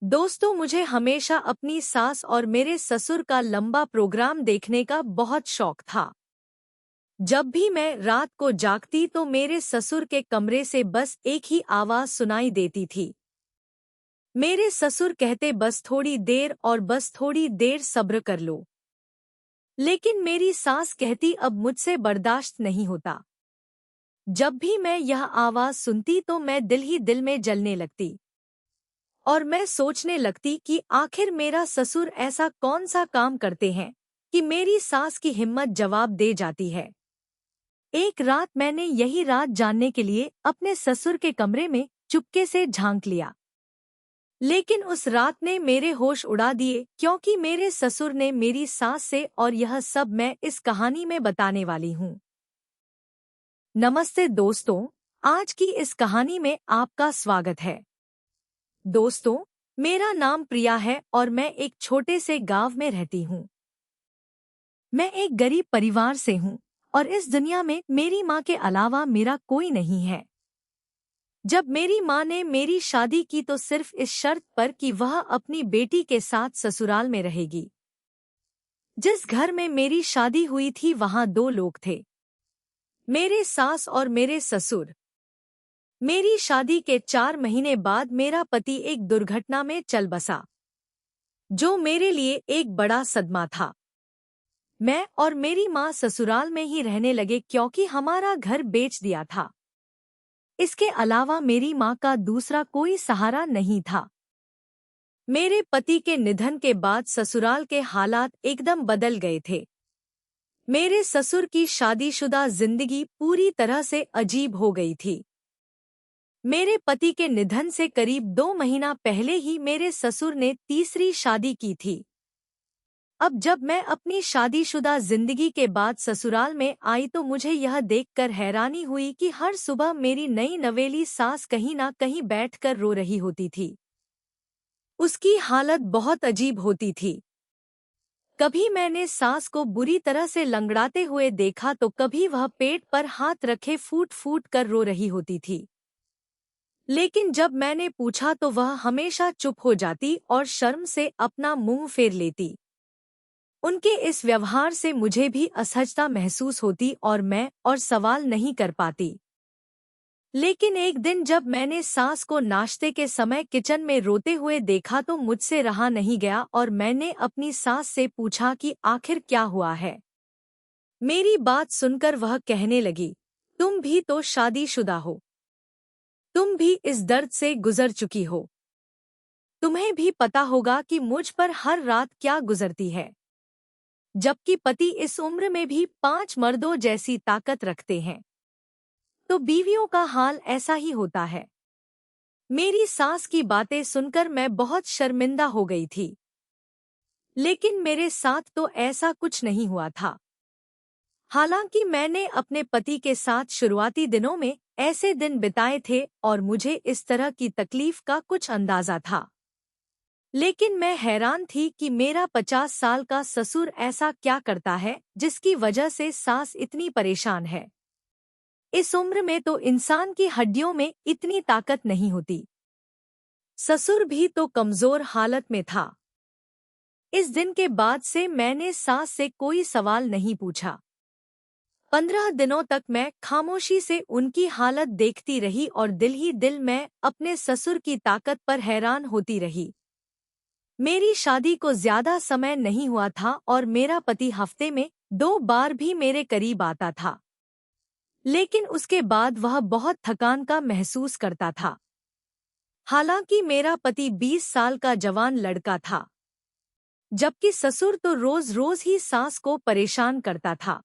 दोस्तों, मुझे हमेशा अपनी सास और मेरे ससुर का लंबा प्रोग्राम देखने का बहुत शौक था। जब भी मैं रात को जागती तो मेरे ससुर के कमरे से बस एक ही आवाज सुनाई देती थी। मेरे ससुर कहते, बस थोड़ी देर और बस थोड़ी देर सब्र कर लो। लेकिन मेरी सास कहती, अब मुझसे बर्दाश्त नहीं होता। जब भी मैं यह आवाज सुनती तो मैं दिल ही दिल में जलने लगती और मैं सोचने लगती कि आखिर मेरा ससुर ऐसा कौन सा काम करते हैं कि मेरी सास की हिम्मत जवाब दे जाती है। एक रात मैंने यही रात जानने के लिए अपने ससुर के कमरे में चुपके से झांक लिया। लेकिन उस रात ने मेरे होश उड़ा दिए, क्योंकि मेरे ससुर ने मेरी सास से, और यह सब मैं इस कहानी में बताने वाली हूँ। नमस्ते दोस्तों, आज की इस कहानी में आपका स्वागत है। दोस्तों, मेरा नाम प्रिया है और मैं एक छोटे से गांव में रहती हूँ। मैं एक गरीब परिवार से हूँ और इस दुनिया में मेरी माँ के अलावा मेरा कोई नहीं है। जब मेरी माँ ने मेरी शादी की तो सिर्फ इस शर्त पर कि वह अपनी बेटी के साथ ससुराल में रहेगी। जिस घर में मेरी शादी हुई थी वहाँ दो लोग थे, मेरे सास और मेरे ससुर। मेरी शादी के 4 महीने बाद मेरा पति एक दुर्घटना में चल बसा, जो मेरे लिए एक बड़ा सदमा था। मैं और मेरी माँ ससुराल में ही रहने लगे क्योंकि हमारा घर बेच दिया था। इसके अलावा मेरी माँ का दूसरा कोई सहारा नहीं था। मेरे पति के निधन के बाद ससुराल के हालात एकदम बदल गए थे। मेरे ससुर की शादीशुदा जिंदगी पूरी तरह से अजीब हो गई थी। मेरे पति के निधन से करीब 2 महीना पहले ही मेरे ससुर ने तीसरी शादी की थी। अब जब मैं अपनी शादीशुदा जिंदगी के बाद ससुराल में आई तो मुझे यह देखकर हैरानी हुई कि हर सुबह मेरी नई नवेली सास कहीं ना कहीं बैठकर रो रही होती थी। उसकी हालत बहुत अजीब होती थी। कभी मैंने सास को बुरी तरह से लंगड़ाते हुए देखा तो कभी वह पेट पर हाथ रखे फूट फूट कर रो रही होती थी। लेकिन जब मैंने पूछा तो वह हमेशा चुप हो जाती और शर्म से अपना मुंह फेर लेती। उनके इस व्यवहार से मुझे भी असहजता महसूस होती और मैं और सवाल नहीं कर पाती। लेकिन एक दिन जब मैंने सास को नाश्ते के समय किचन में रोते हुए देखा तो मुझसे रहा नहीं गया और मैंने अपनी सास से पूछा कि आखिर क्या हुआ है। मेरी बात सुनकर वह कहने लगी, तुम भी तो शादीशुदा हो, तुम भी इस दर्द से गुजर चुकी हो, तुम्हें भी पता होगा कि मुझ पर हर रात क्या गुजरती है। जबकि पति इस उम्र में भी 5 मर्दों जैसी ताकत रखते हैं, तो बीवियों का हाल ऐसा ही होता है। मेरी सास की बातें सुनकर मैं बहुत शर्मिंदा हो गई थी। लेकिन मेरे साथ तो ऐसा कुछ नहीं हुआ था। हालांकि मैंने अपने पति के साथ शुरुआती दिनों में ऐसे दिन बिताए थे और मुझे इस तरह की तकलीफ का कुछ अंदाजा था। लेकिन मैं हैरान थी कि मेरा 50 साल का ससुर ऐसा क्या करता है जिसकी वजह से सास इतनी परेशान है। इस उम्र में तो इंसान की हड्डियों में इतनी ताकत नहीं होती। ससुर भी तो कमजोर हालत में था। इस दिन के बाद से मैंने सास से कोई सवाल नहीं पूछा। 15 दिनों तक मैं खामोशी से उनकी हालत देखती रही और दिल ही दिल मैं अपने ससुर की ताकत पर हैरान होती रही। मेरी शादी को ज्यादा समय नहीं हुआ था और मेरा पति हफ्ते में 2 बार भी मेरे करीब आता था। लेकिन उसके बाद वह बहुत थकान का महसूस करता था। हालांकि मेरा पति 20 साल का जवान लड़का था, जबकि ससुर तो रोज रोज ही सास को परेशान करता था।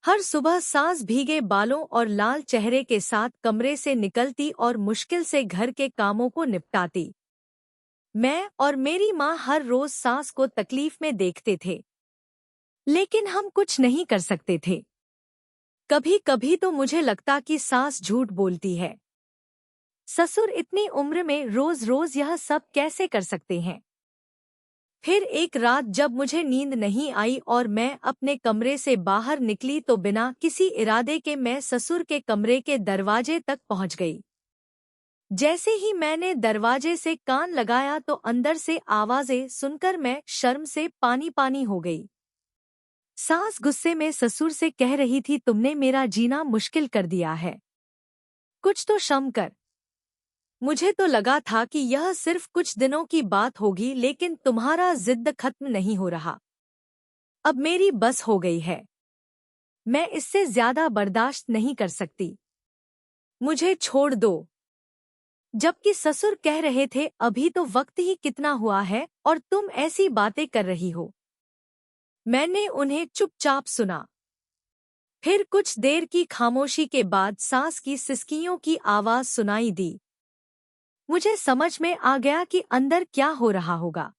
हर सुबह सास भीगे बालों और लाल चेहरे के साथ कमरे से निकलती और मुश्किल से घर के कामों को निपटाती। मैं और मेरी माँ हर रोज सास को तकलीफ में देखते थे, लेकिन हम कुछ नहीं कर सकते थे। कभी कभी तो मुझे लगता कि सास झूठ बोलती है। ससुर इतनी उम्र में रोज रोज यह सब कैसे कर सकते हैं। फिर एक रात जब मुझे नींद नहीं आई और मैं अपने कमरे से बाहर निकली तो बिना किसी इरादे के मैं ससुर के कमरे के दरवाजे तक पहुंच गई। जैसे ही मैंने दरवाजे से कान लगाया तो अंदर से आवाजें सुनकर मैं शर्म से पानी पानी हो गई। सास गुस्से में ससुर से कह रही थी, तुमने मेरा जीना मुश्किल कर दिया है, कुछ तो शर्म कर। मुझे तो लगा था कि यह सिर्फ कुछ दिनों की बात होगी, लेकिन तुम्हारा जिद खत्म नहीं हो रहा। अब मेरी बस हो गई है, मैं इससे ज्यादा बर्दाश्त नहीं कर सकती, मुझे छोड़ दो। जबकि ससुर कह रहे थे, अभी तो वक्त ही कितना हुआ है और तुम ऐसी बातें कर रही हो। मैंने उन्हें चुपचाप सुना। फिर कुछ देर की खामोशी के बाद सास की सिसकियों की आवाज सुनाई दी। मुझे समझ में आ गया कि अंदर क्या हो रहा होगा।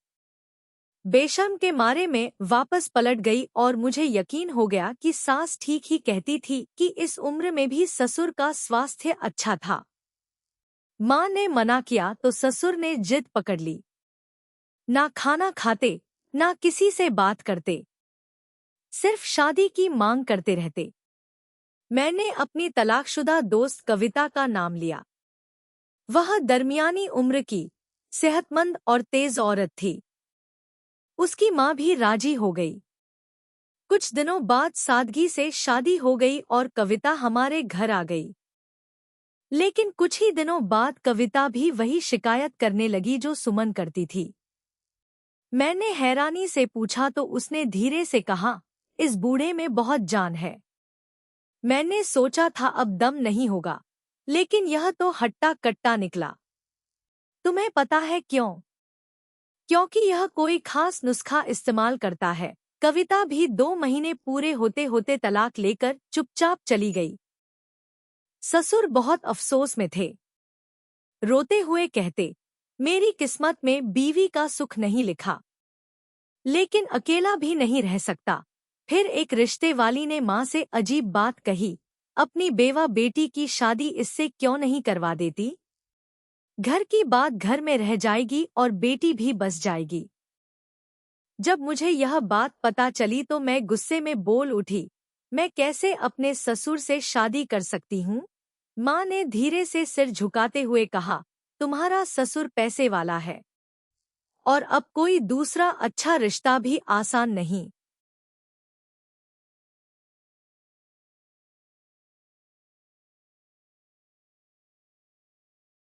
बेशर्म के मारे में वापस पलट गई और मुझे यकीन हो गया कि सास ठीक ही कहती थी कि इस उम्र में भी ससुर का स्वास्थ्य अच्छा था। माँ ने मना किया तो ससुर ने जिद पकड़ ली। ना खाना खाते, ना किसी से बात करते, सिर्फ शादी की मांग करते रहते। मैंने अपनी तलाकशुदा दोस्त कविता का नाम लिया। वह दरमियानी उम्र की, सेहतमंद और तेज औरत थी। उसकी माँ भी राजी हो गई। कुछ दिनों बाद सादगी से शादी हो गई और कविता हमारे घर आ गई। लेकिन कुछ ही दिनों बाद कविता भी वही शिकायत करने लगी जो सुमन करती थी। मैंने हैरानी से पूछा तो उसने धीरे से कहा, इस बूढ़े में बहुत जान है। मैंने सोचा था अब दम नहीं होगा, लेकिन यह तो हट्टा कट्टा निकला। तुम्हें पता है क्यों? क्योंकि यह कोई खास नुस्खा इस्तेमाल करता है। कविता भी 2 महीने पूरे होते होते तलाक लेकर चुपचाप चली गई। ससुर बहुत अफसोस में थे। रोते हुए कहते, मेरी किस्मत में बीवी का सुख नहीं लिखा, लेकिन अकेला भी नहीं रह सकता। फिर एक रिश्ते वाली ने माँ से अजीब बात कही, अपनी बेवा बेटी की शादी इससे क्यों नहीं करवा देती? घर की बात घर में रह जाएगी और बेटी भी बस जाएगी। जब मुझे यह बात पता चली तो मैं गुस्से में बोल उठी, मैं कैसे अपने ससुर से शादी कर सकती हूँ? माँ ने धीरे से सिर झुकाते हुए कहा, तुम्हारा ससुर पैसे वाला है और अब कोई दूसरा अच्छा रिश्ता भी आसान नहीं।